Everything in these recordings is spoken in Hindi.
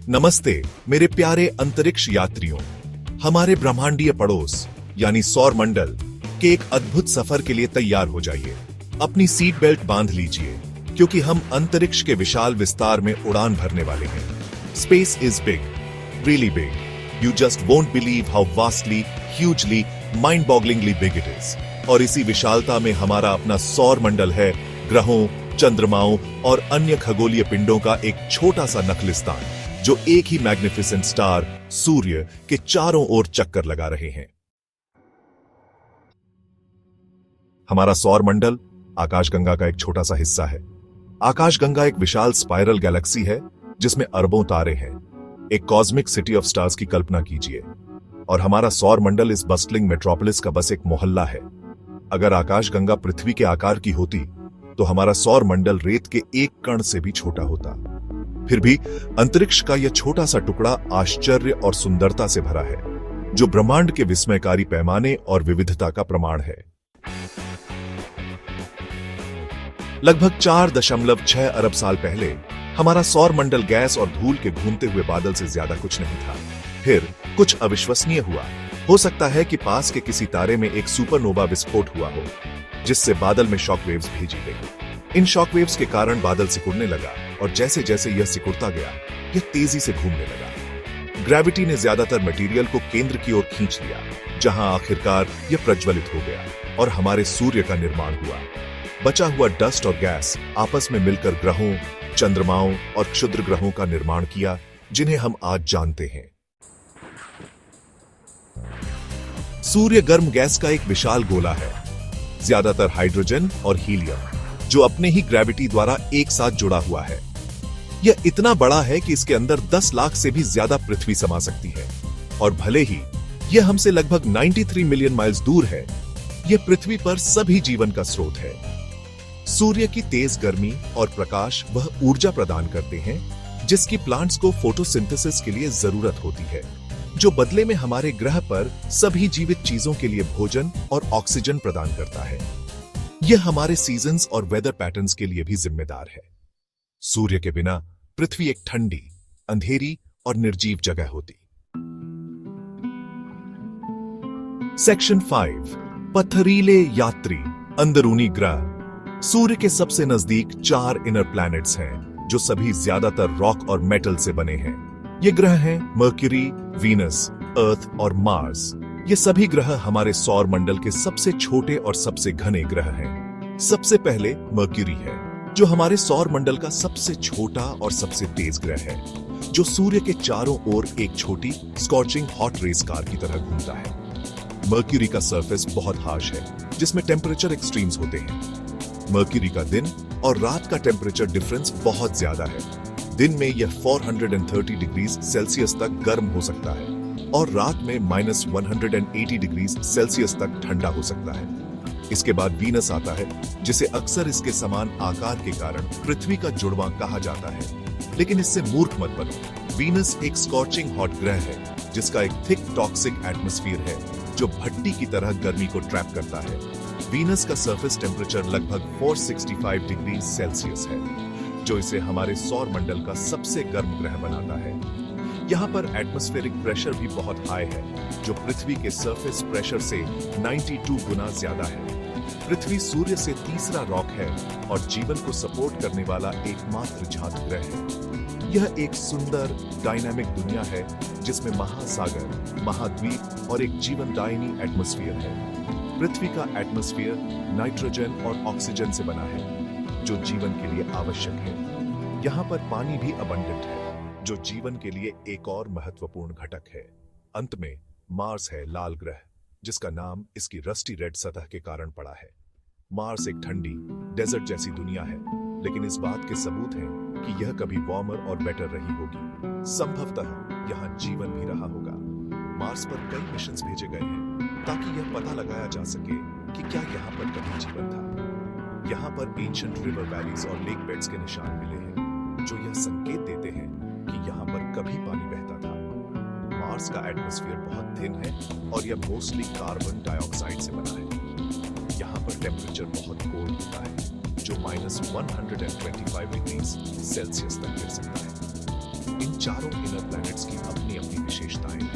नमस्ते मेरे प्यारे अंतरिक्ष यात्रियों। हमारे ब्रह्मांडीय पड़ोस यानी सौर मंडल के एक अद्भुत सफर के लिए तैयार हो जाइए। अपनी सीट बेल्ट बांध लीजिए क्योंकि हम अंतरिक्ष के विशाल विस्तार में उड़ान भरने वाले हैं। Space is big, really big. You just won't believe how vastly, hugely, mind bogglingly big it is. और इसी विशालता में हमारा अपना सौर मंडल है, ग्रहों, चंद्रमाओं और अन्य खगोलीय पिंडों का एक छोटा सा नखलिस्तान जो एक ही मैग्निफिसेंट स्टार सूर्य के चारों ओर चक्कर लगा रहे हैं। हमारा सौर मंडल आकाशगंगा का एक छोटा सा हिस्सा है। आकाशगंगा एक विशाल स्पाइरल गैलेक्सी है जिसमें अरबों तारे हैं। एक कॉस्मिक सिटी ऑफ स्टार्स की कल्पना कीजिए। और हमारा सौर मंडल इस बस्टलिंग मेट्रोपोलिस का बस एक मोहल्ला है। अगर आकाशगंगा पृथ्वी के आकार की होती तो हमारा सौर मंडल रेत के एक कण से भी छोटा होता। फिर भी अंतरिक्ष का यह छोटा सा टुकड़ा आश्चर्य और सुंदरता से भरा है, जो ब्रह्मांड के विस्मयकारी पैमाने और विविधता का प्रमाण है। लगभग 4.6 अरब साल पहले हमारा सौर मंडल गैस और धूल के घूमते हुए बादल से ज्यादा कुछ नहीं था। फिर कुछ अविश्वसनीय हुआ। हो सकता है कि पास के किसी तारे में एक सुपरनोवा विस्फोट हुआ हो, जिससे बादल में शॉकवेव्स भेजी गई। इन शॉकवेव्स के कारण बादल सिकुड़ने लगा और जैसे जैसे यह सिकुड़ता गया, यह तेजी से घूमने लगा। ग्रेविटी ने ज्यादातर मटेरियल को केंद्र की ओर खींच लिया, जहां आखिरकार यह प्रज्वलित हो गया और हमारे सूर्य का निर्माण हुआ। बचा हुआ डस्ट और गैस आपस में मिलकर ग्रहों, चंद्रमाओं और क्षुद्र ग्रहों का निर्माण किया, जिन्हें हम आज जानते हैं। सूर्य गर्म गैस का एक विशाल गोला है, ज्यादातर हाइड्रोजन और हीलियम, जो अपने ही ग्रेविटी द्वारा एक साथ जुड़ा हुआ है। यह इतना बड़ा है कि इसके अंदर 10 लाख से भी ज्यादा पृथ्वी समा सकती है। और भले ही यह हमसे लगभग 93 मिलियन माइल्स दूर है, यह पृथ्वी पर सभी जीवन का स्रोत है। सूर्य की तेज गर्मी और प्रकाश वह ऊर्जा प्रदान करते हैं जिसकी प्लांट्स को फोटोसिंथेसिस के लिए जरूरत होती है, जो बदले में हमारे ग्रह पर सभी जीवित चीजों के लिए भोजन और ऑक्सीजन प्रदान करता है। यह हमारे सीजन्स और वेदर पैटर्न्स के लिए भी जिम्मेदार है। सूर्य के बिना पृथ्वी एक ठंडी, अंधेरी और निर्जीव जगह होती। सेक्शन 5, पथरीले यात्री अंदरूनी ग्रह। सूर्य के सबसे नजदीक 4 इनर प्लैनेट्स हैं, जो सभी ज्यादातर रॉक और मेटल से बने हैं। ये ग्रह हैं मर्क्यूरी, वीनस, अर्थ और मार्स। ये सभी ग्रह हमारे सौर मंडल के सबसे छोटे और सबसे घने ग्रह हैं। सबसे पहले मर्क्यूरी है, जो हमारे सौर मंडल का सबसे छोटा और सबसे तेज ग्रह है, जो सूर्य के चारों ओर एक छोटी स्कॉचिंग हॉट रेस कार की तरह घूमता है। मर्क्यूरी का सरफेस बहुत हार्श है, जिसमें टेम्परेचर एक्सट्रीम्स होते हैं। मर्क्यूरी का दिन और रात का टेम्परेचर डिफरेंस बहुत ज्यादा है। दिन में यह 430 डिग्री सेल्सियस तक गर्म हो सकता है और रात में -180 डिग्री सेल्सियस तक ठंडा हो सकता है। इसके बाद वीनस आता है, जिसे अक्सर इसके समान आकार के कारण पृथ्वी का जुड़वां कहा जाता है। लेकिन इससे मूर्ख मत बनो। वीनस एक स्कॉचिंग हॉट ग्रह है, जिसका एक थिक टॉक्सिक एटमॉस्फेयर है, जो भट्टी की तरह गर्मी को ट्रैप करता है। वीनस का सरफेस टेम्परेचर लगभग 465 डिग्री सेल्सियस है, जो इसे हमारे सौर मंडल का सबसे गर्म ग्रह बनाता है। यहाँ पर एटमॉस्फेरिक प्रेशर भी बहुत हाई है, जो पृथ्वी के सरफेस प्रेशर से 92 गुना ज्यादा है। पृथ्वी सूर्य से तीसरा रॉक है और जीवन को सपोर्ट करने वाला एकमात्र जात ग्रह है। यह एक सुंदर, डायनामिक दुनिया है जिसमें महासागर, महाद्वीप और एक जीवनदायिनी एटमॉस्फेयर है। पृथ्वी का एटमॉस्फेयर नाइट्रोजन और ऑक्सीजन से बना है, जो जीवन के लिए आवश्यक है। यहाँ पर पानी भी अबंडेंट है, जो जीवन के लिए एक और महत्वपूर्ण घटक है। अंत में मार्स है, लाल ग्रह, जिसका नाम इसकी रस्टी रेड सतह के कारण पड़ा है। मार्स एक ठंडी, डेजर्ट जैसी दुनिया है, लेकिन इस बात के सबूत हैं कि यह कभी वार्मर और वेटर रही होगी। संभवतः यहाँ जीवन भी रहा होगा। मार्स पर कई मिशंस भेजे गए हैं ताकि यह पता लगाया जा सके कि क्या यहाँ पर कभी जीवन था। यहाँ पर एंशिएंट रिवर वैलीज और लेक बेड्स के निशान मिले हैं, जो यह संकेत देते हैं कि यहाँ पर कभी पानी बहता था। मार्स का एटमॉस्फेयर बहुत थिन है और यह मोस्टली कार्बन डाइऑक्साइड से बना है। यहाँ पर टेम्परेचर बहुत कोल्ड होता है, जो -125 डिग्री सेल्सियस तक गिर सकता है। इन चारों इनर प्लैनेट्स की अपनी अपनी विशेषताएं हैं,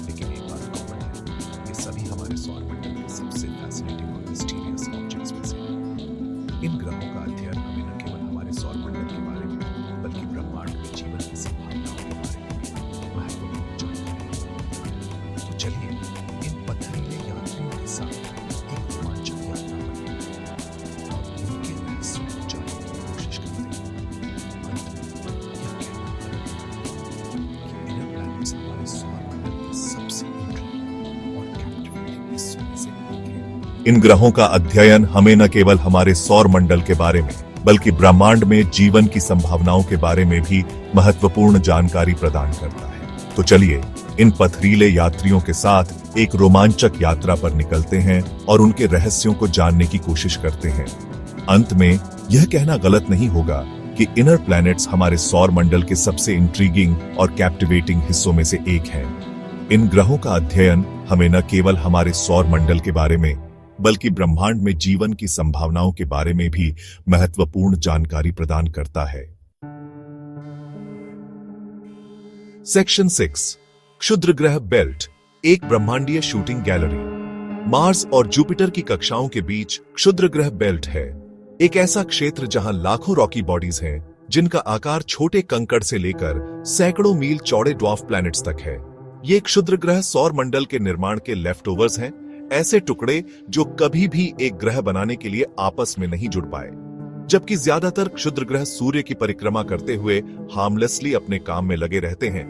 लेकिन एक बात कॉमन है, ये सभी हमारे सौर मंडल के सबसे फैसिनेटिंग और मिस्टीरियस ऑब्जेक्ट्स में से हैं। इन ग्रहों का अध्ययन हमें न केवल हमारे सौर मंडल के बारे में, बल्कि ब्रह्मांड में जीवन की संभावनाओं के बारे में भी महत्वपूर्ण जानकारी देता है। तो चलिए इन पथरीले यात्रियों के साथ एक रोमांचक यात्रा पर और उनके रहस्यों को जानने की कोशिश करते हैं। अंत में यह कहना कि इनर प्लैनेट्स हमारे सौर मंडल के सबसे इंट्रिगिंग और कैप्टिवेटिंग हिस्सों में से एक है। इन ग्रहों का अध्ययन हमें न केवल हमारे सौर मंडल के बारे में, बल्कि ब्रह्मांड में जीवन की संभावनाओं के बारे में भी महत्वपूर्ण जानकारी प्रदान करता है। तो चलिए इन पथरीले यात्रियों के साथ एक रोमांचक यात्रा पर निकलते हैं और उनके रहस्यों को जानने की कोशिश करते हैं। अंत में यह कहना गलत नहीं होगा कि इनर प्लैनेट्स हमारे सौर मंडल के सबसे इंट्रीगिंग और कैप्टिवेटिंग हिस्सों में से एक है। इन ग्रहों का अध्ययन हमें न केवल हमारे सौर मंडल के बारे में, बल्कि ब्रह्मांड में जीवन की संभावनाओं के बारे में भी महत्वपूर्ण जानकारी प्रदान करता है। सेक्शन 6, क्षुद्र ग्रह बेल्ट, एक ब्रह्मांडीय शूटिंग गैलरी। मार्स और जुपिटर की कक्षाओं के बीच क्षुद्र ग्रह बेल्ट है, एक ऐसा क्षेत्र जहां लाखों रॉकी बॉडीज हैं, जिनका आकार छोटे कंकड़ से लेकर सैकड़ों मील चौड़े ड्वार्फ प्लैनेट्स तक है। ये क्षुद्र ग्रह सौर मंडल के निर्माण के लेफ्टओवर्स हैं, ऐसे टुकड़े जो कभी भी एक ग्रह बनाने के लिए आपस में नहीं जुड़ पाए। जबकि ज्यादातर क्षुद्र ग्रह सूर्य की परिक्रमा करते हुए हार्मलेसली अपने काम में लगे रहते हैं,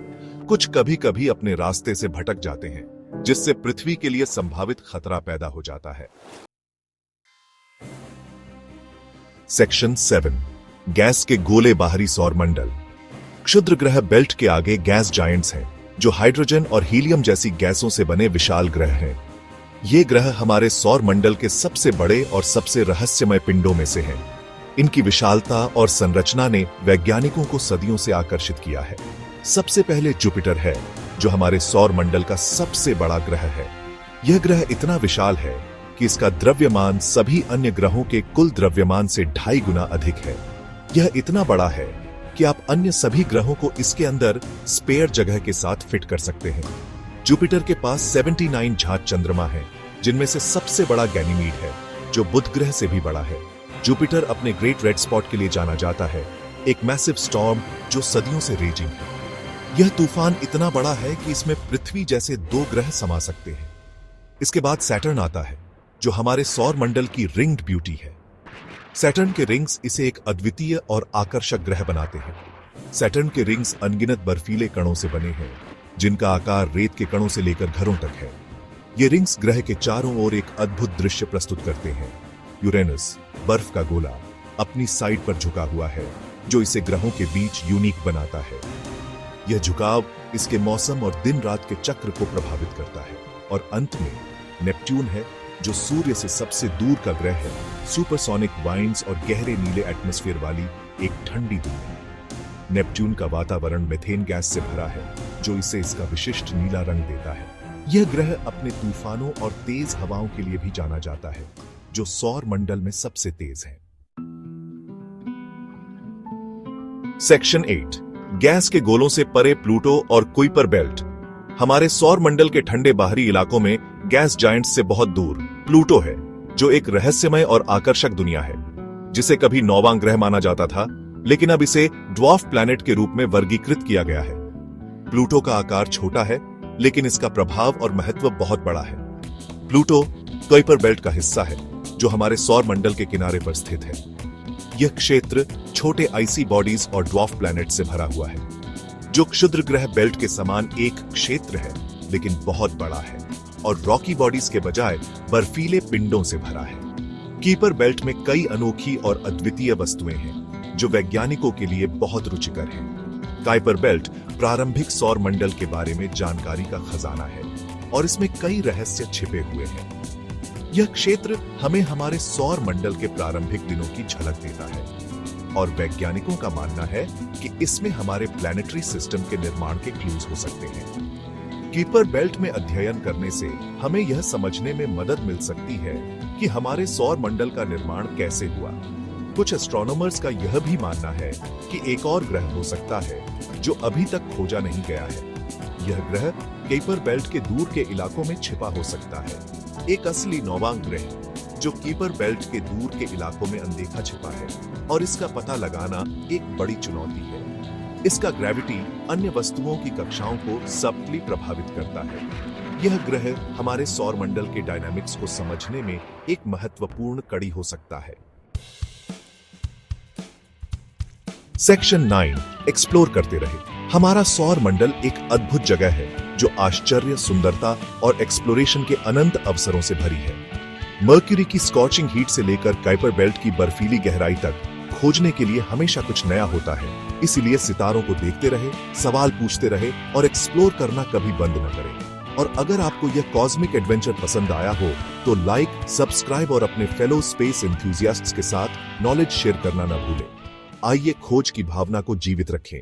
कुछ कभी कभी अपने रास्ते से भटक जाते हैं, जिससे पृथ्वी के लिए संभावित खतरा पैदा हो जाता है। सेक्शन 7, गैस के गोले बाहरी सौर मंडल। क्षुद्र ग्रह बेल्ट के आगे गैस जायंट्स हैं, जो हाइड्रोजन और हीलियम जैसी गैसों से बने विशाल ग्रह हैं। ये ग्रह हमारे सौर मंडल के सबसे बड़े और सबसे रहस्यमय पिंडों में से हैं। इनकी विशालता और संरचना ने वैज्ञानिकों को सदियों से आकर्षित किया है। सबसे पहले जुपिटर है, जो हमारे सौर मंडल का सबसे बड़ा ग्रह है। यह ग्रह इतना विशाल है कि इसका द्रव्यमान सभी अन्य ग्रहों के कुल द्रव्यमान से 2.5 गुना अधिक है। यह इतना बड़ा है कि आप अन्य सभी ग्रहों को इसके अंदर स्पेयर जगह के साथ फिट कर सकते हैं। जुपिटर के पास 79 झात चंद्रमा है, जिनमें से सबसे बड़ा गैनीमीड है, जो बुध ग्रह से भी बड़ा है। जुपिटर अपने ग्रेट रेड स्पॉट के लिए जाना जाता है, एक मैसिव स्टॉर्म जो सदियों से रेजिंग है। यह तूफान इतना बड़ा है कि इसमें पृथ्वी जैसे 2 ग्रह समा सकते हैं। इसके बाद सैटर्न आता है, जो हमारे सौर मंडल की रिंग्ड ब्यूटी है। सैटर्न के रिंग्स इसे एक अद्वितीय और आकर्षक ग्रह बनाते हैं। सैटर्न के रिंग्स अनगिनत बर्फीले कणों से बने हैं, जिनका आकार रेत के कणों से लेकर घरों तक है। ये रिंग्स ग्रह के चारों ओर एक अद्भुत दृश्य प्रस्तुत करते हैं। यूरेनस, बर्फ का गोला, अपनी साइड पर झुका हुआ है, जो इसे ग्रहों के बीच यूनिक बनाता है। यह झुकाव इसके मौसम और दिन रात के चक्र को प्रभावित करता है। और अंत में नेपट्यून है, जो सूर्य से सबसे दूर का ग्रह है, सुपरसोनिक वाइंड्स और गहरे नीले एटमॉस्फेयर वाली एक ठंडी दुनिया। नेपट्यून का वातावरण मीथेन गैस से भरा है, जो इसे इसका विशिष्ट नीला रंग देता है। यह ग्रह अपने तूफानों और तेज हवाओं के लिए भी जाना जाता है, जो सौर मंडल में सबसे तेज है। सेक्शन 8, गैस के गोलों से परे प्लूटो और कुइपर बेल्ट। हमारे सौर मंडल के ठंडे बाहरी इलाकों में गैस जायंट्स से बहुत दूर प्लूटो है, जो एक रहस्यमय और आकर्षक दुनिया है, जिसे कभी 9वां ग्रह माना जाता था, लेकिन अब इसे ड्वार्फ प्लैनेट के रूप में वर्गीकृत किया गया है। प्लूटो का आकार छोटा है, लेकिन इसका प्रभाव और महत्व बहुत बड़ा है। प्लूटो कुइपर बेल्ट का हिस्सा है, जो हमारे सौर मंडल के किनारे पर स्थित है। यह क्षेत्र छोटे आइसी बॉडीज और ड्वार्फ प्लैनेट से भरा हुआ है, जो क्षुद्र ग्रह बेल्ट के समान एक क्षेत्र है, लेकिन बहुत बड़ा है और रॉकी बॉडीज के बजाय बर्फीले पिंडों से भरा है। कीपर बेल्ट में कई अनोखी और अद्वितीय वस्तुएं हैं, जो वैज्ञानिकों के लिए बहुत रुचिकर हैं। कुइपर बेल्ट प्रारंभिक सौर मंडल के बारे में जानकारी का खजाना है और इसमें कई रहस्य छिपे हुए हैं। यह क्षेत्र हमें हमारे सौर मंडल के प्रारंभिक दिनों की झलक देता है और वैज्ञानिकों का मानना है कि इसमें हमारे प्लैनेटरी सिस्टम के निर्माण के क्लूज हो सकते हैं। कीपर बेल्ट में अध्ययन करने से हमें यह समझने में मदद मिल सकती है कि हमारे सौर मंडल का निर्माण कैसे हुआ। कुछ एस्ट्रोनॉमर्स का यह भी मानना है कि एक और ग्रह हो सकता है जो अभी तक खोजा नहीं गया है। यह ग्रह कीपर बेल्ट के दूर के इलाकों में छिपा हो सकता है। एक असली नौवां ग्रह जो कीपर बेल्ट के दूर के इलाकों में अनदेखा छिपा है और इसका पता लगाना एक बड़ी चुनौती है। इसका ग्रेविटी अन्य वस्तुओं की कक्षाओं को सब्टली प्रभावित करता है। यह ग्रह हमारे सौर मंडल के डायनामिक्स को समझने में एक महत्वपूर्ण कड़ी हो सकता है। सेक्शन 9 एक्सप्लोर करते रहे। हमारा सौर मंडल एक अद्भुत जगह है जो आश्चर्य, सुंदरता और एक्सप्लोरेशन के अनंत अवसरों से भरी है। मर्क्यूरी की स्कॉचिंग हीट से लेकर कुइपर बेल्ट की बर्फीली गहराई तक खोजने के लिए हमेशा कुछ नया होता है। इसीलिए सितारों को देखते रहे, सवाल पूछते रहे और एक्सप्लोर करना कभी बंद न करें। और अगर आपको यह कॉस्मिक एडवेंचर पसंद आया हो तो लाइक, सब्सक्राइब और अपने फेलो स्पेस एंथुसियास्ट्स के साथ नॉलेज शेयर करना न भूलें। आइए खोज की भावना को जीवित रखें।